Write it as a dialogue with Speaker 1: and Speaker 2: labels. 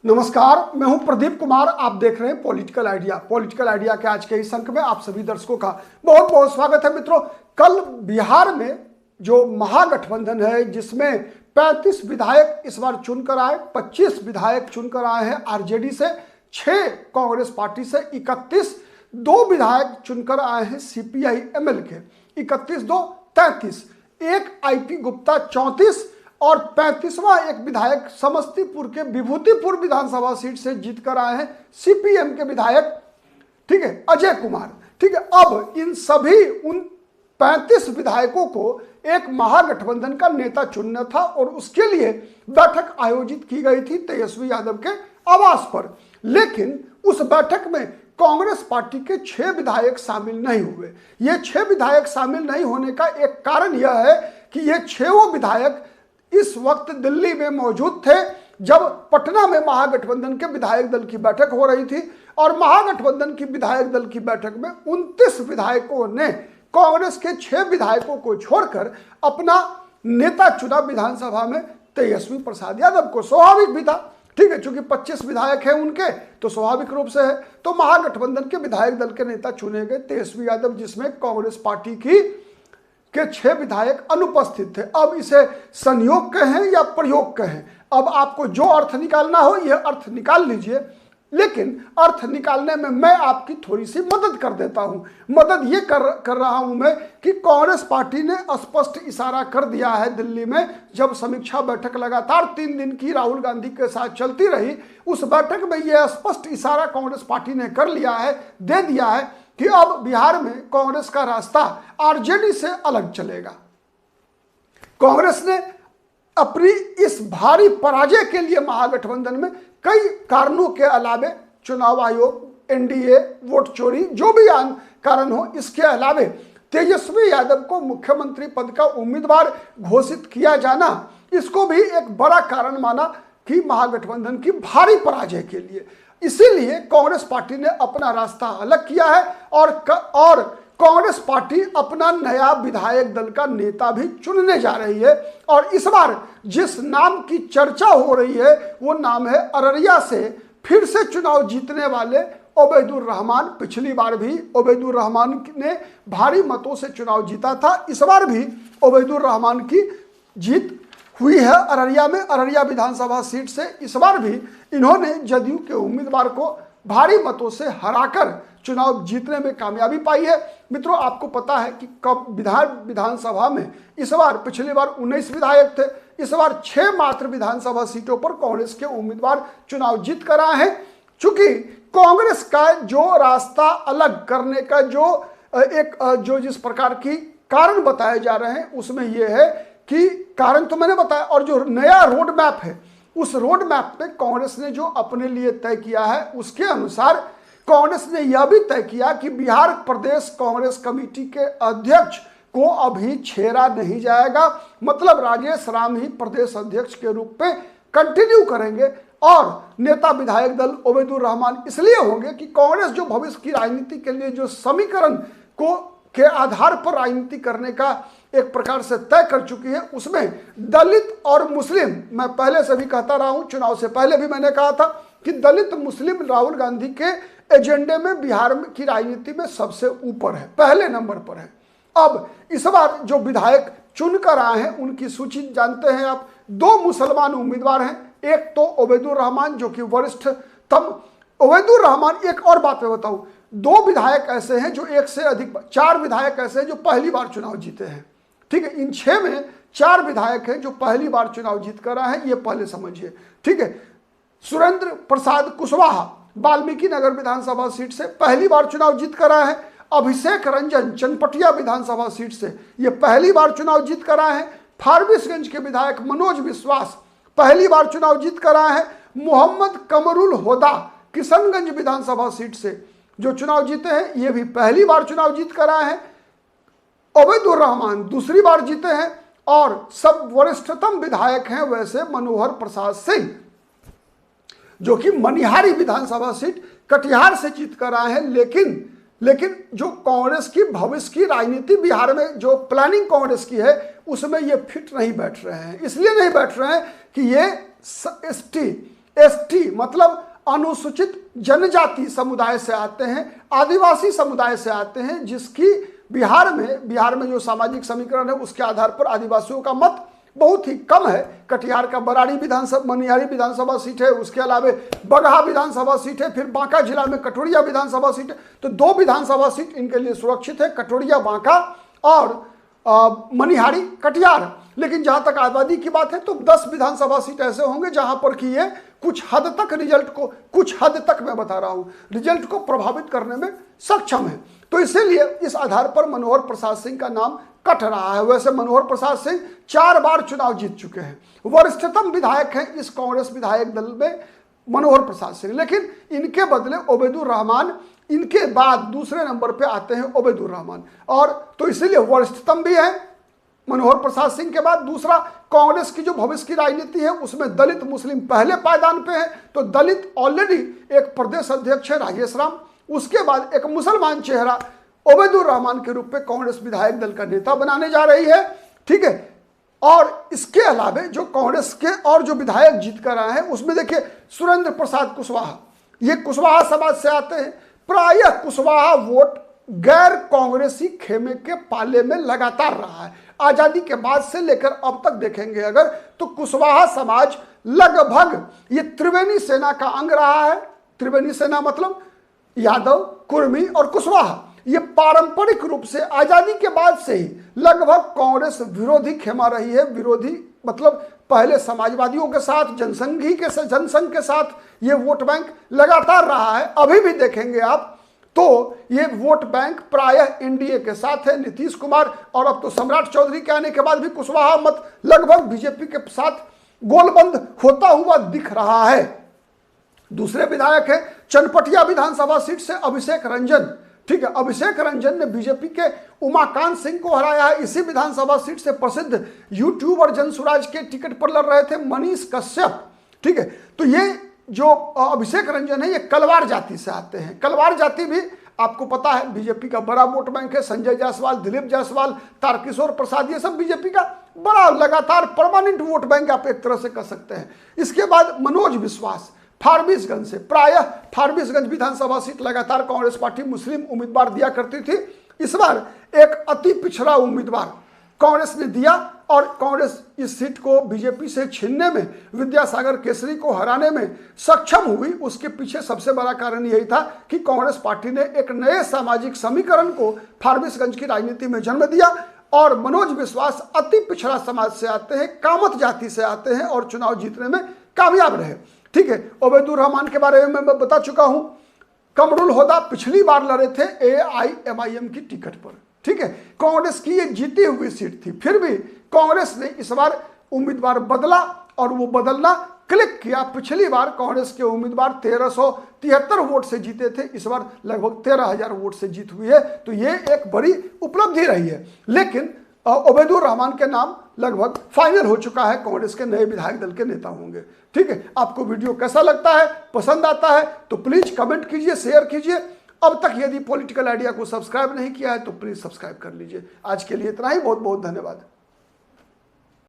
Speaker 1: नमस्कार, मैं हूं प्रदीप कुमार। आप देख रहे हैं पॉलिटिकल आइडिया। पॉलिटिकल आइडिया के आज के इस अंक में आप सभी दर्शकों का बहुत बहुत स्वागत है। मित्रों, कल बिहार में जो महागठबंधन है जिसमें 35 विधायक इस बार चुनकर आए, 25 विधायक चुनकर आए हैं आरजेडी से, 6 कांग्रेस पार्टी से, 31 2 विधायक चुनकर आए हैं सीपीआई एमएल के, 31 2 33, एक आईपी गुप्ता 34 और 35वां एक विधायक समस्तीपुर के विभूतिपुर विधानसभा सीट से जीतकर आए हैं सीपीएम के विधायक, ठीक है, अजय कुमार। ठीक है, अब इन सभी उन 35 विधायकों को एक महागठबंधन का नेता चुनना था और उसके लिए बैठक आयोजित की गई थी तेजस्वी यादव के आवास पर। लेकिन उस बैठक में कांग्रेस पार्टी के 6 विधायक शामिल नहीं हुए। ये 6 विधायक शामिल नहीं होने का एक कारण यह है कि ये 6 विधायक इस वक्त दिल्ली में मौजूद थे जब पटना में महागठबंधन के विधायक दल की बैठक हो रही थी और महागठबंधन की विधायक दल की बैठक में 29 विधायकों ने कांग्रेस के 6 विधायकों को छोड़कर अपना नेता चुना विधानसभा में तेजस्वी प्रसाद यादव को। स्वाभाविक भी था, ठीक है, चूंकि 25 विधायक हैं उनके, तो स्वाभाविक रूप से है। तो महागठबंधन के विधायक दल के नेता चुने गए तेजस्वी यादव, जिसमें कांग्रेस पार्टी के 6 विधायक अनुपस्थित थे। अब इसे संयोग कहें या प्रयोग कहें, अब आपको जो अर्थ निकालना हो यह अर्थ निकाल लीजिए, लेकिन अर्थ निकालने में मैं आपकी थोड़ी सी मदद कर देता हूं। मदद ये कर रहा हूं मैं कि कांग्रेस पार्टी ने स्पष्ट इशारा कर दिया है दिल्ली में, जब समीक्षा बैठक लगातार 3 दिन की राहुल गांधी के साथ चलती रही, उस बैठक में यह स्पष्ट इशारा कांग्रेस पार्टी ने कर लिया है, दे दिया है कि अब बिहार में कांग्रेस का रास्ता आरजेडी से अलग चलेगा। कांग्रेस ने अपनी इस भारी पराजय के लिए महागठबंधन में कई कारणों के अलावे चुनाव आयोग, एनडीए, वोट चोरी, जो भी कारण हो, इसके अलावे तेजस्वी यादव को मुख्यमंत्री पद का उम्मीदवार घोषित किया जाना, इसको भी एक बड़ा कारण माना कि महागठबंधन की भारी पराजय के लिए। इसीलिए कांग्रेस पार्टी ने अपना रास्ता अलग किया है और कांग्रेस पार्टी अपना नया विधायक दल का नेता भी चुनने जा रही है। और इस बार जिस नाम की चर्चा हो रही है वो नाम है अररिया से फिर से चुनाव जीतने वाले ओबैदुर रहमान। पिछली बार भी ओबैदुर रहमान ने भारी मतों से चुनाव जीता था, इस बार भी ओबैदुर रहमान की जीत हुई है अररिया में, अररिया विधानसभा सीट से। इस बार भी इन्होंने जदयू के उम्मीदवार को भारी मतों से हराकर चुनाव जीतने में कामयाबी पाई है। मित्रों, आपको पता है कि कब विधानसभा में इस बार, पिछली बार 19 विधायक थे, इस बार 6 मात्र विधानसभा सीटों पर कांग्रेस के उम्मीदवार चुनाव जीत कर आए हैं। चूंकि कांग्रेस का जो रास्ता अलग करने का जो जिस प्रकार की कारण बताए जा रहे हैं उसमें यह है कि कारण तो मैंने बताया, और जो नया रोड मैप है उस रोड मैप पे कांग्रेस ने जो अपने लिए तय किया है उसके अनुसार कांग्रेस ने यह भी तय किया कि बिहार प्रदेश कांग्रेस कमेटी के अध्यक्ष को अभी छेड़ा नहीं जाएगा। मतलब राजेश राम ही प्रदेश अध्यक्ष के रूप में कंटिन्यू करेंगे और नेता विधायक दल ओबैदुर रहमान इसलिए होंगे कि कांग्रेस जो भविष्य की राजनीति के लिए जो समीकरण के आधार पर राजनीति करने का एक प्रकार से तय कर चुकी है, उसमें दलित और मुस्लिम, मैं पहले से भी कहता रहा हूं, चुनाव से पहले भी मैंने कहा था कि दलित मुस्लिम राहुल गांधी के एजेंडे में बिहार की राजनीति में सबसे ऊपर है, पहले नंबर पर है। अब इस बार जो विधायक चुनकर आए हैं उनकी सूची जानते हैं आप। 2 मुसलमान उम्मीदवार हैं, एक तो ओबैदुर रहमान जो कि वरिष्ठतम ओबैदुर रहमान। एक और बात मैं बताऊं, 2 विधायक ऐसे हैं जो 1 से अधिक, 4 विधायक ऐसे हैं जो पहली बार चुनाव जीते हैं, ठीक है। इन 6 में 4 विधायक हैं जो पहली बार चुनाव जीत कर आए हैं, ये पहले समझिए, ठीक है। सुरेंद्र प्रसाद कुशवाहा वाल्मीकि नगर विधानसभा सीट से पहली बार चुनाव जीत कर आए हैं। अभिषेक रंजन चनपटिया विधानसभा सीट से ये पहली बार चुनाव जीत कर आए हैं। फारबिसगंज के विधायक मनोज विश्वास पहली बार चुनाव जीत कर आए हैं। मोहम्मद कमरुल होदा किशनगंज विधानसभा सीट से जो चुनाव जीते हैं ये भी पहली बार चुनाव जीत कर आए हैं। ओबैदुर रहमान दूसरी बार जीते हैं और सब वरिष्ठतम विधायक हैं वैसे मनोहर प्रसाद सिंह जो कि मनिहारी विधानसभा सीट कटिहार से जीत कर आए हैं। लेकिन जो कांग्रेस की भविष्य की राजनीति बिहार में जो प्लानिंग कांग्रेस की है उसमें ये फिट नहीं बैठ रहे हैं। इसलिए नहीं बैठ रहे हैं कि ये एसटी एसटी मतलब अनुसूचित जनजाति समुदाय से आते हैं, आदिवासी समुदाय से आते हैं, जिसकी बिहार में जो सामाजिक समीकरण है उसके आधार पर आदिवासियों का मत बहुत ही कम है। कटिहार का बराड़ी विधानसभा, मनिहारी विधानसभा सीट है, उसके अलावा बगहा विधानसभा सीट है, फिर बांका जिला में कटोरिया विधानसभा सीट है। तो 2 विधानसभा सीट इनके लिए सुरक्षित है, कटोरिया बांका और मनिहारी कटिहार। लेकिन जहां तक आबादी की बात है तो 10 विधानसभा सीट ऐसे होंगे जहां पर कि ये कुछ हद तक मैं बता रहा हूं रिजल्ट को प्रभावित करने में सक्षम है। तो इसीलिए इस आधार पर मनोहर प्रसाद सिंह का नाम कट रहा है। वैसे मनोहर प्रसाद सिंह 4 बार चुनाव जीत चुके हैं, वरिष्ठतम विधायक हैं इस कांग्रेस विधायक दल में मनोहर प्रसाद सिंह। लेकिन इनके बदले ओबैदुर रहमान, इनके बाद दूसरे नंबर पे आते हैं ओबैदुर रहमान, और तो इसीलिए वरिष्ठतम भी है मनोहर प्रसाद सिंह के बाद। दूसरा, कांग्रेस की जो भविष्य की राजनीति है उसमें दलित मुस्लिम पहले पायदान पे है, तो दलित ऑलरेडी एक प्रदेश अध्यक्ष है राजेश राम। उसके बाद एक मुसलमान चेहरा ओबैदुर रहमान के रूप में कांग्रेस विधायक दल का नेता बनाने जा रही है, ठीक है। और इसके अलावा जो कांग्रेस के और जो विधायक जीत कर आए हैं उसमें देखिए सुरेंद्र प्रसाद कुशवाहा, ये कुशवाहा समाज से आते हैं। प्रायः कुशवाहा वोट गैर कांग्रेसी खेमे के पाले में लगातार रहा है। आजादी के बाद से लेकर अब तक देखेंगे अगर तो कुशवाहा समाज लगभग ये त्रिवेणी सेना का अंग रहा है। त्रिवेणी सेना मतलब यादव, कुर्मी और कुशवाहा, ये पारंपरिक रूप से आजादी के बाद से ही लगभग कांग्रेस विरोधी खेमा रही है। विरोधी मतलब पहले समाजवादियों के साथ, जनसंघ के साथ ये वोट बैंक लगातार रहा है। अभी भी देखेंगे आप तो ये वोट बैंक प्रायः एनडीए के साथ है, नीतीश कुमार, और अब तो सम्राट चौधरी के आने के बाद भी कुशवाहा मत लगभग बीजेपी के साथ गोलबंद होता हुआ दिख रहा है। दूसरे विधायक है चनपटिया विधानसभा सीट से अभिषेक रंजन, ठीक है। अभिषेक रंजन ने बीजेपी के उमाकांत सिंह को हराया है। इसी विधानसभा सीट से प्रसिद्ध यूट्यूबर जनसुराज के टिकट पर लड़ रहे थे मनीष कश्यप, ठीक है। तो ये जो अभिषेक रंजन है ये कलवार जाति से आते हैं। कलवार जाति भी आपको पता है बीजेपी का बड़ा वोट बैंक है। संजय जायसवाल, दिलीप जायसवाल, तारकिशोर प्रसाद, ये सब बीजेपी का बड़ा लगातार परमानेंट वोट बैंक आप एक तरह से कह सकते हैं। इसके बाद मनोज विश्वास फारबिसगंज से, प्रायः फारबिसगंज विधानसभा सीट लगातार कांग्रेस पार्टी मुस्लिम उम्मीदवार दिया करती थी। इस बार एक अति पिछड़ा उम्मीदवार कांग्रेस ने दिया और कांग्रेस इस सीट को बीजेपी से छीनने में, विद्यासागर केसरी को हराने में सक्षम हुई। उसके पीछे सबसे बड़ा कारण यही था कि कांग्रेस पार्टी ने एक नए सामाजिक समीकरण को फारबिसगंज की राजनीति में जन्म दिया। और मनोज विश्वास अति पिछड़ा समाज से आते हैं, कामत जाति से आते हैं और चुनाव जीतने में कामयाब रहे, ठीक है। ओबैदुर रहमान के बारे में मैं बता चुका हूं। कमरुल होदा पिछली बार लड़े थे AIMIM की टिकट पर, ठीक है। कांग्रेस की ये जीती हुई सीट थी, फिर भी कांग्रेस ने इस बार उम्मीदवार बदला और वो बदलना क्लिक किया। पिछली बार कांग्रेस के उम्मीदवार 1373 वोट से जीते थे, इस बार लगभग 13,000 वोट से जीत हुई है। तो ये एक बड़ी उपलब्धि रही है। लेकिन ओबैदुर रहमान के नाम लगभग फाइनल हो चुका है, कांग्रेस के नए विधायक दल के नेता होंगे, ठीक है। आपको वीडियो कैसा लगता है, पसंद आता है तो प्लीज कमेंट कीजिए, शेयर कीजिए। अब तक यदि पॉलिटिकल आइडिया को सब्सक्राइब नहीं किया है तो प्लीज सब्सक्राइब कर लीजिए। आज के लिए इतना ही, बहुत बहुत धन्यवाद।